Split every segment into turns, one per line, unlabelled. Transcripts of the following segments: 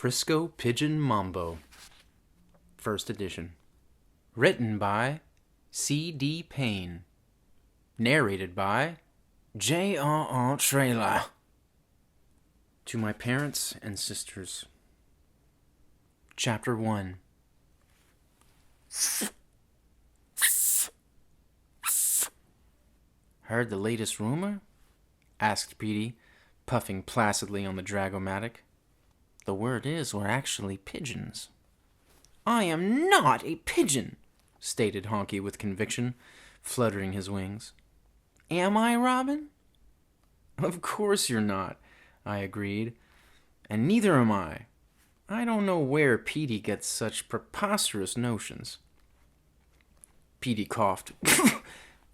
Frisco, Pigeon, Mambo. First edition. Written by C.D. Payne. Narrated by J.R.R. Trailer. To my parents and sisters. Chapter 1. Heard the latest rumor? Asked Petey, puffing placidly on the Dragomatic. The word is we're actually pigeons. I am not a pigeon, stated Honky with conviction, fluttering his wings. Am I, Robin? Of course you're not, I agreed. And neither am I. I don't know where Petey gets such preposterous notions. Petey coughed,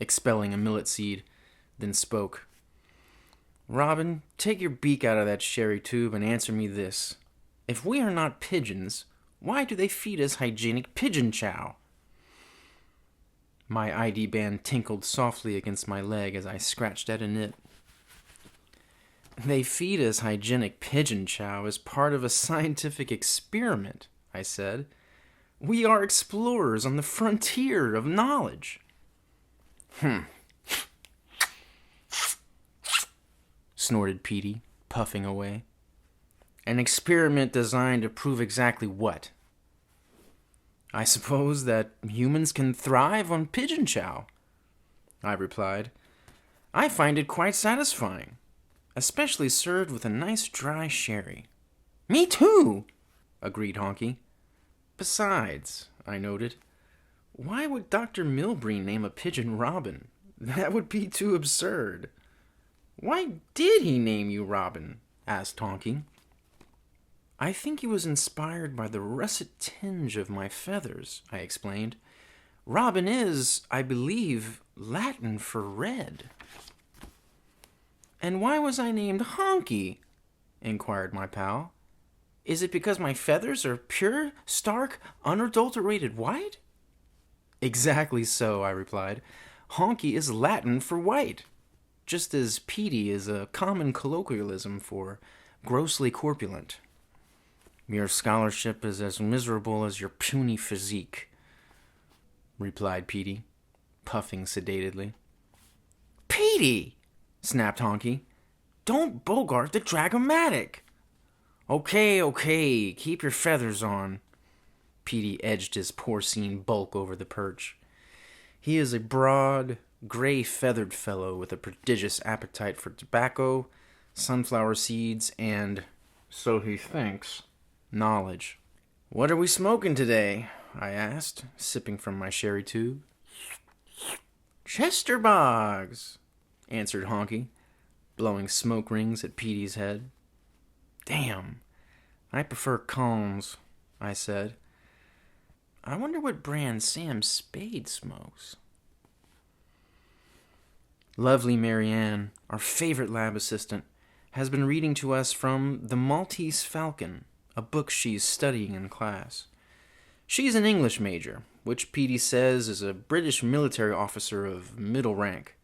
expelling a millet seed, then spoke. Robin, take your beak out of that sherry tube and answer me this. If we are not pigeons, why do they feed us hygienic pigeon chow? My ID band tinkled softly against my leg as I scratched at a nit. They feed us hygienic pigeon chow as part of a scientific experiment, I said. We are explorers on the frontier of knowledge. Snorted Petey, puffing away. An experiment designed to prove exactly what? I suppose that humans can thrive on pigeon chow, I replied. I find it quite satisfying, especially served with a nice dry sherry. Me too, agreed Honky. Besides, I noted, why would Dr. Milbreen name a pigeon Robin? That would be too absurd. Why did he name you Robin? Asked Honky. I think he was inspired by the russet tinge of my feathers, I explained. Robin is, I believe, Latin for red. And why was I named Honky? Inquired my pal. Is it because my feathers are pure, stark, unadulterated white? Exactly so, I replied. Honky is Latin for white, just as Petey is a common colloquialism for grossly corpulent. Your scholarship is as miserable as your puny physique, replied Petey, puffing sedately. Petey! Snapped Honky. Don't bogart the Dragomatic. Okay, keep your feathers on. Petey edged his porcine bulk over the perch. He is a broad, gray-feathered fellow with a prodigious appetite for tobacco, sunflower seeds, and, so he thinks, knowledge. What are we smoking today? I asked, sipping from my sherry tube. Chester Boggs, answered Honky, blowing smoke rings at Petey's head. Damn, I prefer Calms, I said. I wonder what brand Sam Spade smokes. Lovely Marianne, our favorite lab assistant, has been reading to us from The Maltese Falcon, a book she's studying in class. She's an English major, which Petey says is a British military officer of middle rank.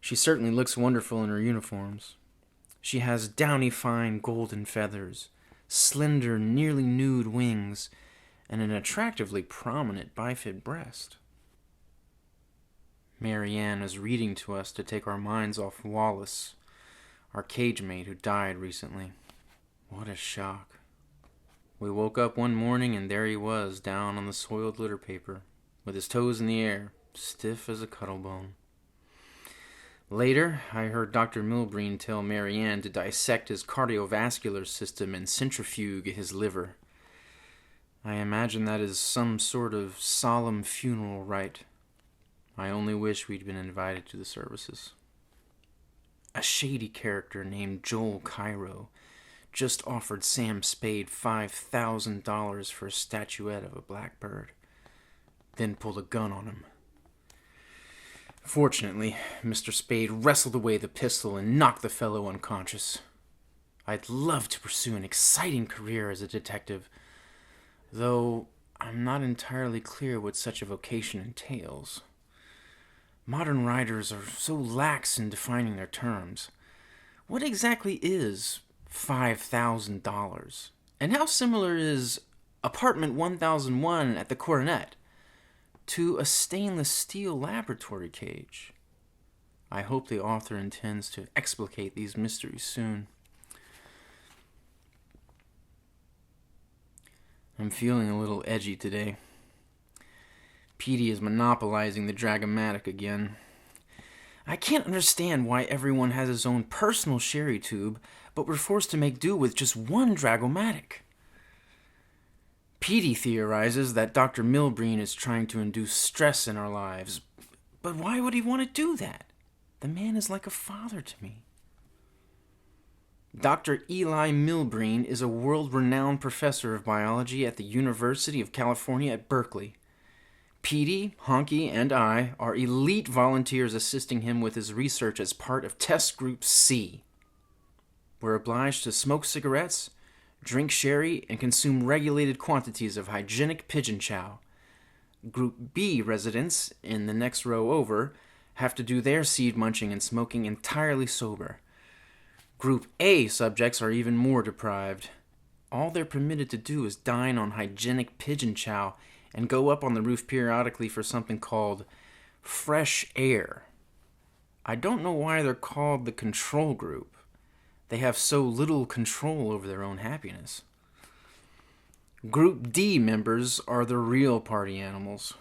She certainly looks wonderful in her uniforms. She has downy fine golden feathers, slender, nearly nude wings, and an attractively prominent bifid breast. Marianne is reading to us to take our minds off Wallace, our cage mate who died recently. What a shock. We woke up one morning and there he was, down on the soiled litter paper, with his toes in the air, stiff as a cuttlebone. Later, I heard Dr. Milbreen tell Marianne to dissect his cardiovascular system and centrifuge his liver. I imagine that is some sort of solemn funeral rite. I only wish we'd been invited to the services. A shady character named Joel Cairo just offered Sam Spade $5,000 for a statuette of a blackbird, then pulled a gun on him. Fortunately, Mr. Spade wrestled away the pistol and knocked the fellow unconscious. I'd love to pursue an exciting career as a detective, though I'm not entirely clear what such a vocation entails. Modern writers are so lax in defining their terms. What exactly is $5,000? And how similar is Apartment 1001 at the Coronet to a stainless steel laboratory cage? I hope the author intends to explicate these mysteries soon. I'm feeling a little edgy today. Petey is monopolizing the Dragomatic again. I can't understand why everyone has his own personal sherry tube, but we're forced to make do with just one Dragomatic. Petey theorizes that Dr. Milbreen is trying to induce stress in our lives. But why would he want to do that? The man is like a father to me. Dr. Eli Milbreen is a world-renowned professor of biology at the University of California at Berkeley. Petey, Honky, and I are elite volunteers assisting him with his research as part of Test Group C. We're obliged to smoke cigarettes, drink sherry, and consume regulated quantities of hygienic pigeon chow. Group B residents, in the next row over, have to do their seed munching and smoking entirely sober. Group A subjects are even more deprived. All they're permitted to do is dine on hygienic pigeon chow and go up on the roof periodically for something called fresh air. I don't know why they're called the control group. They have so little control over their own happiness. Group D members are the real party animals.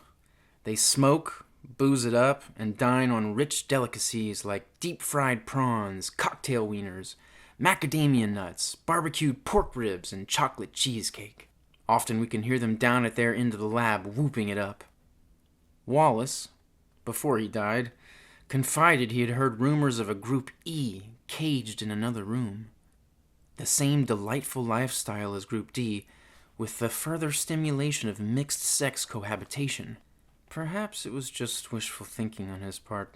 They smoke, booze it up, and dine on rich delicacies like deep-fried prawns, cocktail wieners, macadamia nuts, barbecued pork ribs, and chocolate cheesecake. Often we can hear them down at their end of the lab whooping it up. Wallace, before he died, confided he had heard rumors of a Group E caged in another room. The same delightful lifestyle as Group D, with the further stimulation of mixed-sex cohabitation. Perhaps it was just wishful thinking on his part.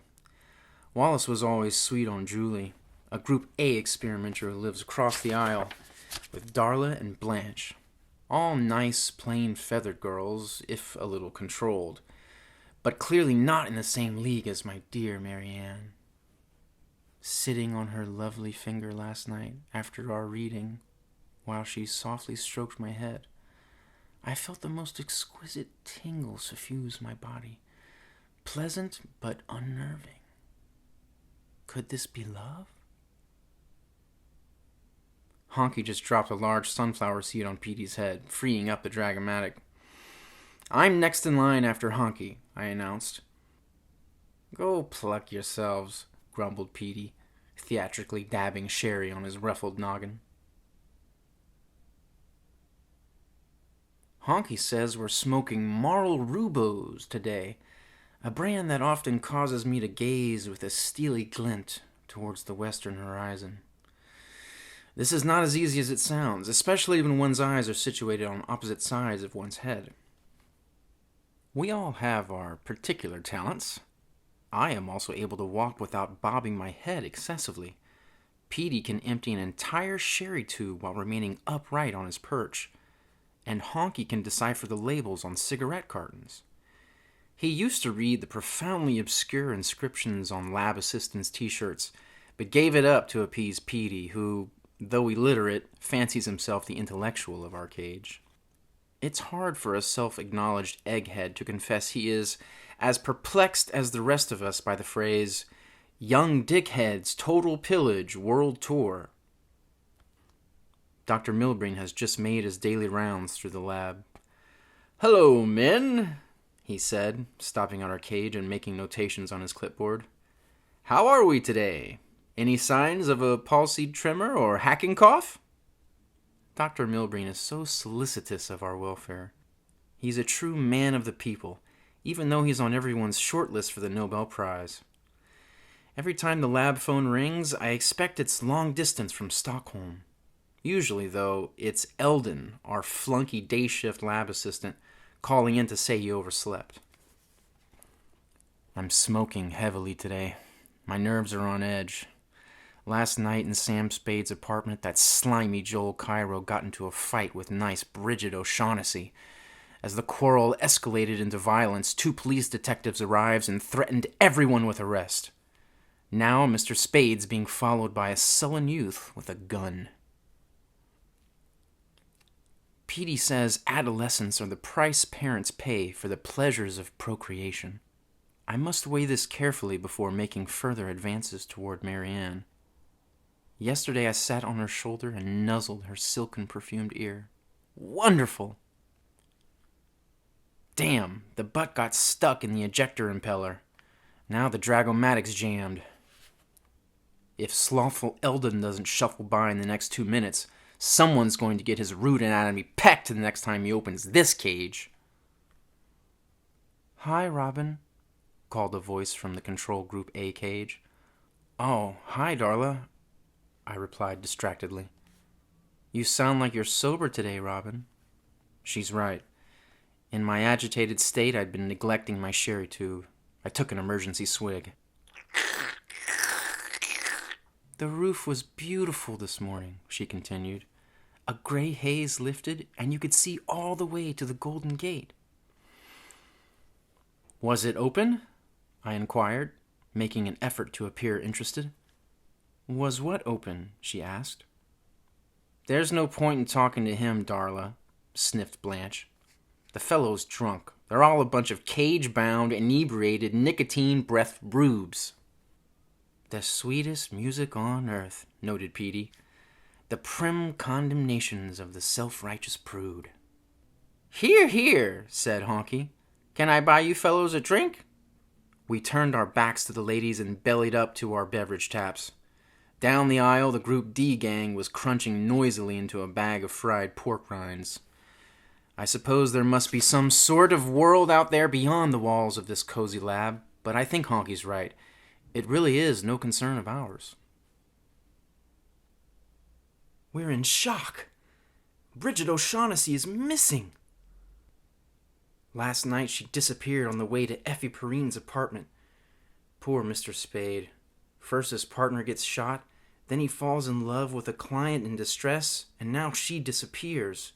Wallace was always sweet on Julie, a Group A experimenter who lives across the aisle with Darla and Blanche. All nice, plain feathered girls, if a little controlled, but clearly not in the same league as my dear Marianne. Sitting on her lovely finger last night after our reading, while she softly stroked my head, I felt the most exquisite tingle suffuse my body, pleasant but unnerving. Could this be love? Honky just dropped a large sunflower seed on Petey's head, freeing up the Dragomatic. I'm next in line after Honky, I announced. Go pluck yourselves, grumbled Petey, theatrically dabbing sherry on his ruffled noggin. Honky says we're smoking Marl Rubos today, a brand that often causes me to gaze with a steely glint towards the western horizon. This is not as easy as it sounds, especially when one's eyes are situated on opposite sides of one's head. We all have our particular talents. I am also able to walk without bobbing my head excessively. Petey can empty an entire sherry tube while remaining upright on his perch, and Honky can decipher the labels on cigarette cartons. He used to read the profoundly obscure inscriptions on lab assistants' t-shirts, but gave it up to appease Petey, who, though illiterate, fancies himself the intellectual of our cage. It's hard for a self-acknowledged egghead to confess he is as perplexed as the rest of us by the phrase, "Young dickheads, total pillage, world tour." Dr. Milbreen has just made his daily rounds through the lab. "Hello, men," he said, stopping at our cage and making notations on his clipboard. "How are we today? Any signs of a palsied tremor or hacking cough?" Dr. Milbreen is so solicitous of our welfare. He's a true man of the people, even though he's on everyone's short list for the Nobel Prize. Every time the lab phone rings, I expect it's long distance from Stockholm. Usually, though, it's Eldon, our flunky day shift lab assistant, calling in to say he overslept. I'm smoking heavily today. My nerves are on edge. Last night in Sam Spade's apartment, that slimy Joel Cairo got into a fight with nice Bridget O'Shaughnessy. As the quarrel escalated into violence, 2 police detectives arrived and threatened everyone with arrest. Now Mr. Spade's being followed by a sullen youth with a gun. Petey says adolescents are the price parents pay for the pleasures of procreation. I must weigh this carefully before making further advances toward Marianne. Yesterday I sat on her shoulder and nuzzled her silken perfumed ear. Wonderful! Damn, the butt got stuck in the ejector impeller. Now the Dragomatic's jammed. If slothful Eldon doesn't shuffle by in the next 2 minutes, someone's going to get his root anatomy pecked the next time he opens this cage. "Hi, Robin," called a voice from the Control Group A cage. "Oh, hi, Darla," I replied distractedly. "You sound like you're sober today, Robin." She's right. In my agitated state, I'd been neglecting my sherry tube. I took an emergency swig. "The roof was beautiful this morning," she continued. "A gray haze lifted, and you could see all the way to the Golden Gate." "Was it open?" I inquired, making an effort to appear interested. "Was what open?" she asked. "There's no point in talking to him, Darla," sniffed Blanche. "The fellow's drunk. They're all a bunch of cage-bound, inebriated, nicotine-breathed rubes." "The sweetest music on earth," noted Petey. "The prim condemnations of the self-righteous prude." "Hear, hear," said Honky. "Can I buy you fellows a drink?" We turned our backs to the ladies and bellied up to our beverage taps. Down the aisle, the Group D gang was crunching noisily into a bag of fried pork rinds. I suppose there must be some sort of world out there beyond the walls of this cozy lab, but I think Honky's right. It really is no concern of ours. "We're in shock. Bridget O'Shaughnessy is missing." Last night she disappeared on the way to Effie Perrine's apartment. Poor Mr. Spade. First his partner gets shot, then he falls in love with a client in distress, and now she disappears.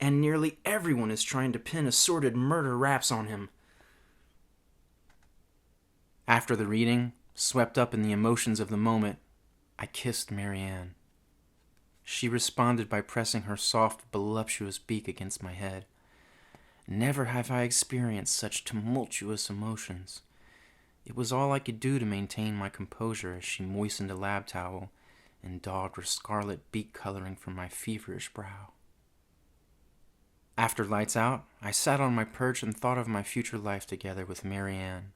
And nearly everyone is trying to pin assorted murder raps on him. After the reading, swept up in the emotions of the moment, I kissed Marianne. She responded by pressing her soft, voluptuous beak against my head. Never have I experienced such tumultuous emotions. It was all I could do to maintain my composure as she moistened a lab towel and daubed her scarlet beak coloring from my feverish brow. After lights out, I sat on my perch and thought of my future life together with Marianne.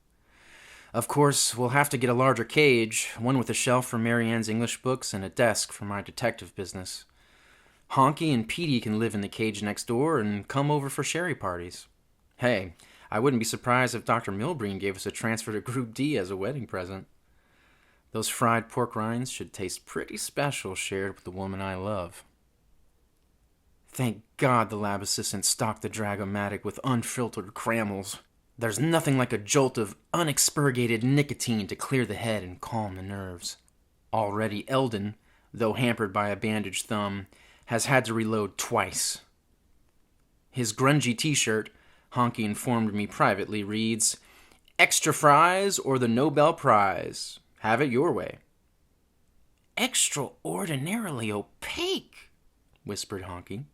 Of course, we'll have to get a larger cage, one with a shelf for Marianne's English books and a desk for my detective business. Honky and Petey can live in the cage next door and come over for sherry parties. Hey, I wouldn't be surprised if Dr. Milbreen gave us a transfer to Group D as a wedding present. Those fried pork rinds should taste pretty special shared with the woman I love. Thank God the lab assistant stocked the Dragomatic with unfiltered cramels. There's nothing like a jolt of unexpurgated nicotine to clear the head and calm the nerves. Already Eldon, though hampered by a bandaged thumb, has had to reload twice. His grungy t-shirt, Honky informed me privately, reads, "Extra fries or the Nobel Prize. Have it your way." "Extraordinarily opaque," whispered Honky.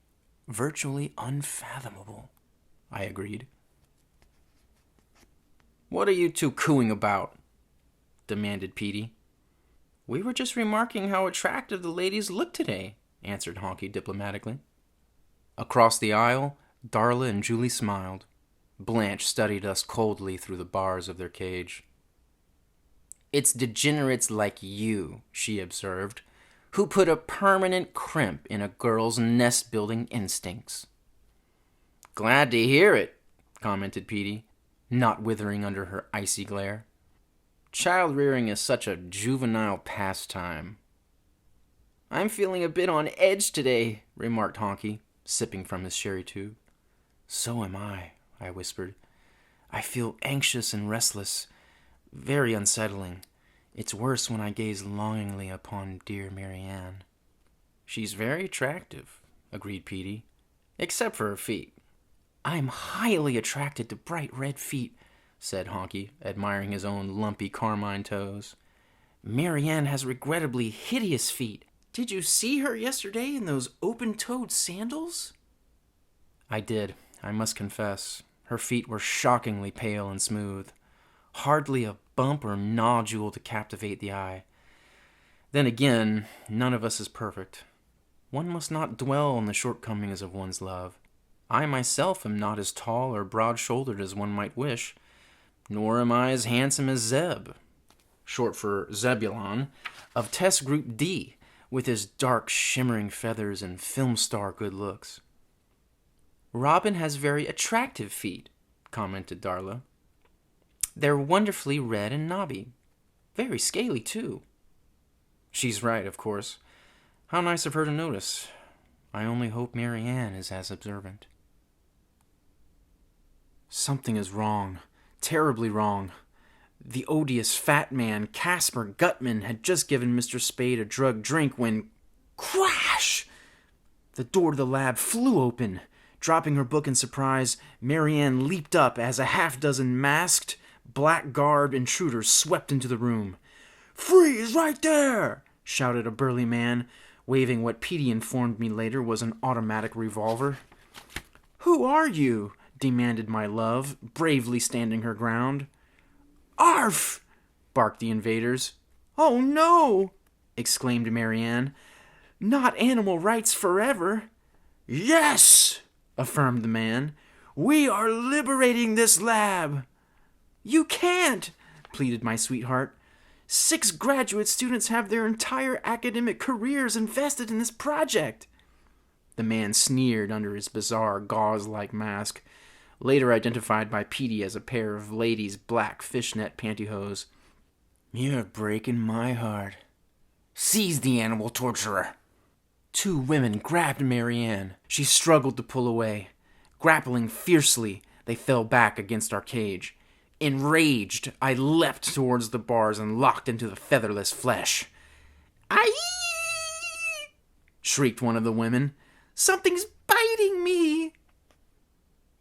"Virtually unfathomable," I agreed. "What are you two cooing about?" demanded Petey. "We were just remarking how attractive the ladies look today," answered Honky diplomatically. Across the aisle, Darla and Julie smiled. Blanche studied us coldly through the bars of their cage. "It's degenerates like you," she observed, "who put a permanent crimp in a girl's nest-building instincts." "Glad to hear it," commented Petey, not withering under her icy glare. "Child-rearing is such a juvenile pastime." "I'm feeling a bit on edge today," remarked Honky, sipping from his sherry tube. "So am I," I whispered. "I feel anxious and restless, very unsettling. It's worse when I gaze longingly upon dear Marianne." "She's very attractive," agreed Petey, "except for her feet." "I'm highly attracted to bright red feet," said Honky, admiring his own lumpy carmine toes. "Marianne has regrettably hideous feet. Did you see her yesterday in those open-toed sandals?" I did, I must confess. Her feet were shockingly pale and smooth. Hardly a bump or nodule to captivate the eye. Then again, none of us is perfect. One must not dwell on the shortcomings of one's love. I myself am not as tall or broad-shouldered as one might wish, nor am I as handsome as Zeb, short for Zebulon, of Test Group D, with his dark, shimmering feathers and film star good looks. Robin has very attractive feet, commented Darla. They're wonderfully red and knobby. Very scaly, too. She's right, of course. How nice of her to notice. I only hope Mary Ann is as observant. Something is wrong. Terribly wrong. The odious fat man, Casper Gutman, had just given Mr. Spade a drugged drink when... Crash! The door to the lab flew open. Dropping her book in surprise, Mary Ann leaped up as a half-dozen masked, black-garbed intruders swept into the room. "Freeze right there!" shouted a burly man, waving what Petey informed me later was an automatic revolver. "Who are you?" demanded my love, bravely standing her ground. "Arf!" barked the invaders. "Oh no!" exclaimed Mary Ann. "Not animal rights forever." "Yes!" affirmed the man. "We are liberating this lab." "You can't!" pleaded my sweetheart. 6 graduate students have their entire academic careers invested in this project. The man sneered under his bizarre gauze-like mask, later identified by Petey as a pair of ladies' black fishnet pantyhose. "You're breaking my heart." "Seize the animal torturer." 2 women grabbed Mary Ann. She struggled to pull away. Grappling fiercely, they fell back against our cage. Enraged, I leapt towards the bars and locked into the featherless flesh. "Aye!" shrieked one of the women. "Something's biting me!"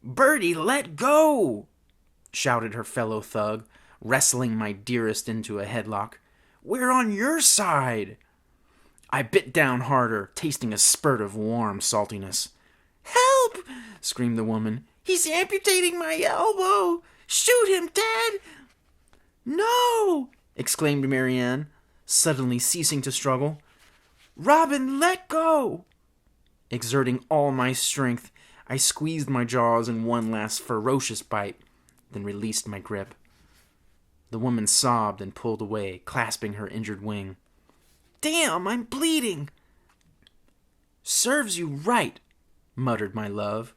"Bertie, let go!" shouted her fellow thug, wrestling my dearest into a headlock. "We're on your side!" I bit down harder, tasting a spurt of warm saltiness. "Help!" screamed the woman. "He's amputating my elbow! Shoot him, Dad!" "No!" exclaimed Mary Ann, suddenly ceasing to struggle. "Robin, let go!" Exerting all my strength, I squeezed my jaws in one last ferocious bite, then released my grip. The woman sobbed and pulled away, clasping her injured wing. "Damn, I'm bleeding!" "Serves you right," muttered my love,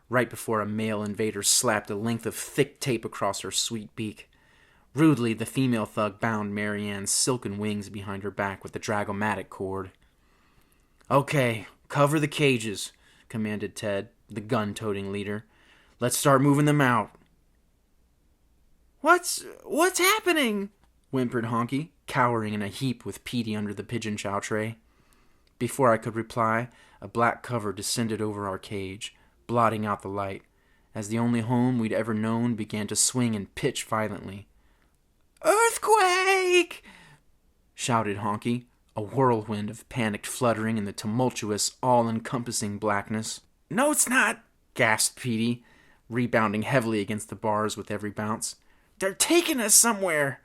right before a male invader slapped a length of thick tape across her sweet beak. Rudely, the female thug bound Mary Ann's silken wings behind her back with the dragomatic cord. "Okay, cover the cages," commanded Ted, the gun-toting leader. "Let's start moving them out." What's happening?" whimpered Honky, cowering in a heap with Petey under the pigeon chow tray. Before I could reply, a black cover descended over our cage, blotting out the light, as the only home we'd ever known began to swing and pitch violently. "Earthquake!" shouted Honky, a whirlwind of panicked fluttering in the tumultuous, all-encompassing blackness. "No, it's not," gasped Petey, rebounding heavily against the bars with every bounce. "They're taking us somewhere."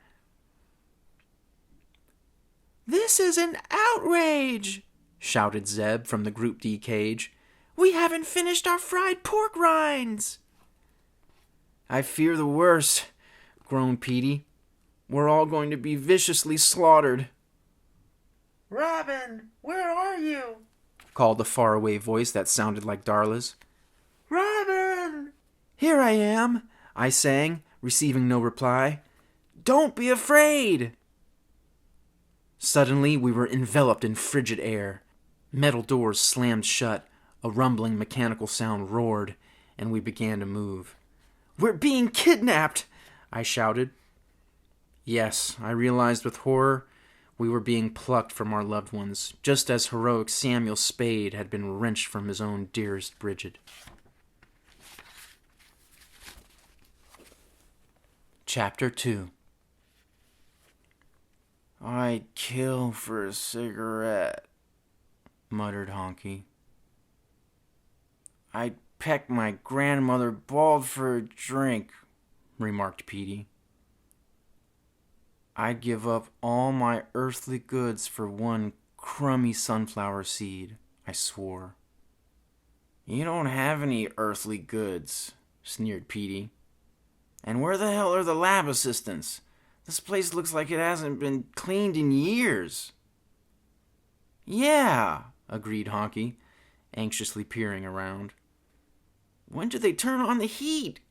"This is an outrage!" shouted Zeb from the Group D cage. "We haven't finished our fried pork rinds!" "I fear the worst," groaned Petey. "We're all going to be viciously slaughtered." "Robin, where are you?" called a faraway voice that sounded like Darla's. "Robin!" "Here I am," I sang, receiving no reply. "Don't be afraid!" Suddenly, we were enveloped in frigid air. Metal doors slammed shut, a rumbling mechanical sound roared, and we began to move. "We're being kidnapped!" I shouted. Yes, I realized with horror, we were being plucked from our loved ones, just as heroic Samuel Spade had been wrenched from his own dearest Bridget. Chapter 2. "I'd kill for a cigarette," muttered Honky. "I'd peck my grandmother bald for a drink, remarked Petey. I'd give up all my earthly goods for one crummy sunflower seed, I swore. You don't have any earthly goods, sneered Petey. And where the hell are the lab assistants? This place looks like it hasn't been cleaned in years. Yeah, agreed Honky, anxiously peering around. When do they turn on the heat?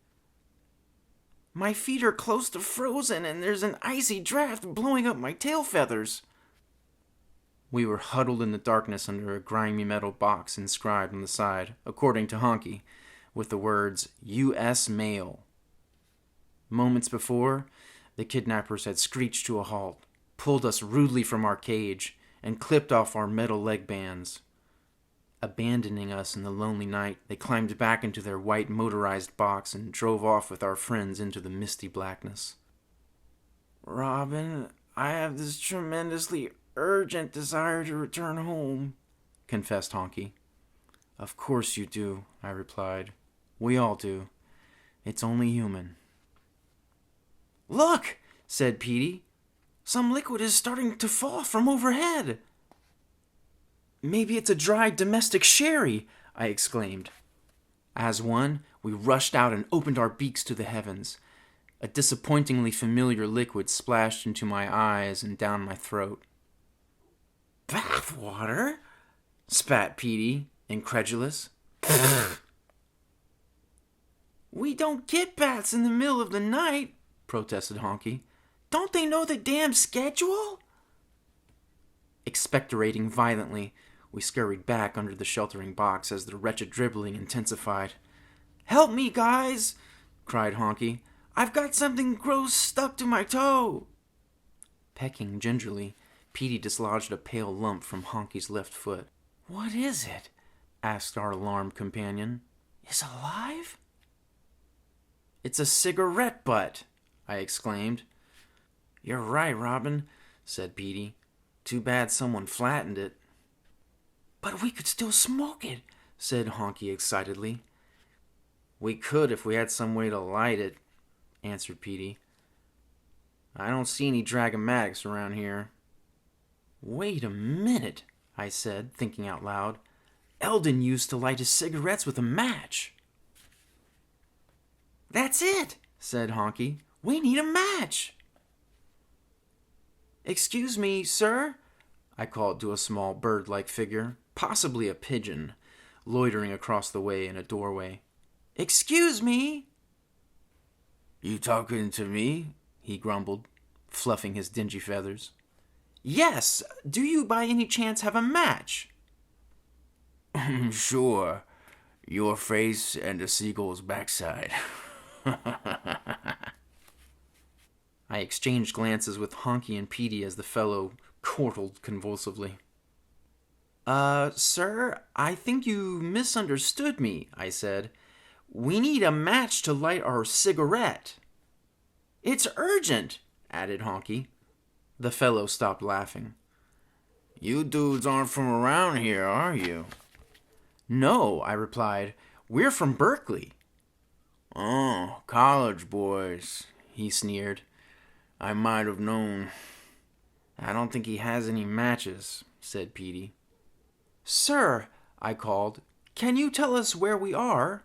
My feet are close to frozen and there's an icy draft blowing up my tail feathers. We were huddled in the darkness under a grimy metal box inscribed on the side, according to Honky, with the words, U.S. Mail. Moments before, the kidnappers had screeched to a halt, pulled us rudely from our cage, and clipped off our metal leg bands. Abandoning us in the lonely night, they climbed back into their white motorized box and drove off with our friends into the misty blackness. Robin, I have this tremendously urgent desire to return home, confessed Honky. Of course you do, I replied. We all do. It's only human. Look, said Petey. Some liquid is starting to fall from overhead. Maybe it's a dry domestic sherry, I exclaimed. As one, we rushed out and opened our beaks to the heavens. A disappointingly familiar liquid splashed into my eyes and down my throat. Bath water? Spat Petey, incredulous. We don't get baths in the middle of the night, protested Honky. Don't they know the damn schedule? Expectorating violently, we scurried back under the sheltering box as the wretched dribbling intensified. Help me, guys, cried Honky. I've got something gross stuck to my toe. Pecking gingerly, Petey dislodged a pale lump from Honky's left foot. What is it? Asked our alarmed companion. Is it alive? It's a cigarette butt, I exclaimed. You're right, Robin, said Petey. Too bad someone flattened it. But we could still smoke it, said Honky excitedly. We could if we had some way to light it, answered Petey. I don't see any Dragomatics around here. Wait a minute, I said, thinking out loud. Eldon used to light his cigarettes with a match. That's it, said Honky. We need a match. Excuse me, sir, I called to a small bird-like figure, possibly a pigeon, loitering across the way in a doorway. Excuse me. You talking to me? He grumbled, fluffing his dingy feathers. Yes, do you by any chance have a match? Sure, your face and a seagull's backside. I exchanged glances with Honky and Petey as the fellow chortled convulsively. Sir, I think you misunderstood me, I said. We need a match to light our cigarette. It's urgent, added Honky. The fellow stopped laughing. You dudes aren't from around here, are you? No, I replied. We're from Berkeley. Oh, college boys, he sneered. I might have known. I don't think he has any matches, said Petey. Sir, I called, can you tell us where we are?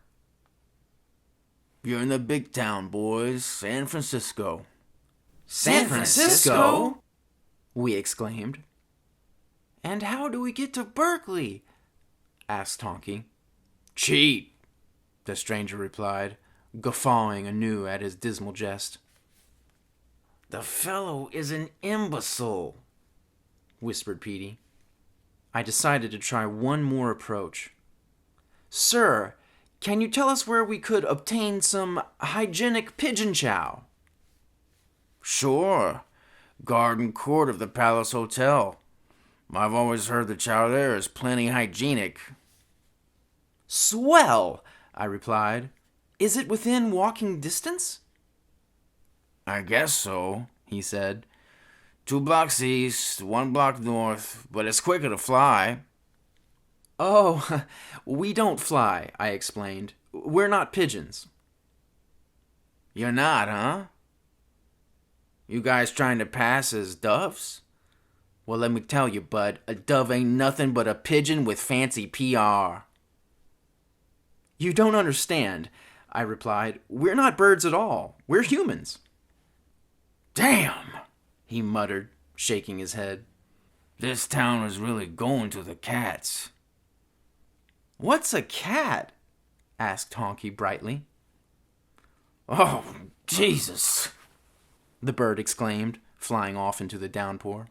You're in the big town, boys, San Francisco. San Francisco? We exclaimed. And how do we get to Berkeley? Asked Honky. Cheat, the stranger replied, guffawing anew at his dismal jest. The fellow is an imbecile, whispered Petey. I decided to try one more approach. Sir, can you tell us where we could obtain some hygienic pigeon chow? Sure. Garden Court of the Palace Hotel. I've always heard the chow there is plenty hygienic. Swell, I replied. Is it within walking distance? I guess so, he said. 2 blocks east, 1 block north, but it's quicker to fly. Oh, we don't fly, I explained. We're not pigeons. You're not, huh? You guys trying to pass as doves? Well, let me tell you, bud, a dove ain't nothing but a pigeon with fancy PR. You don't understand, I replied. We're not birds at all. We're humans. Damn, he muttered, shaking his head. This town is really going to the cats. What's a cat? Asked Honky brightly. Oh, Jesus, the bird exclaimed, flying off into the downpour.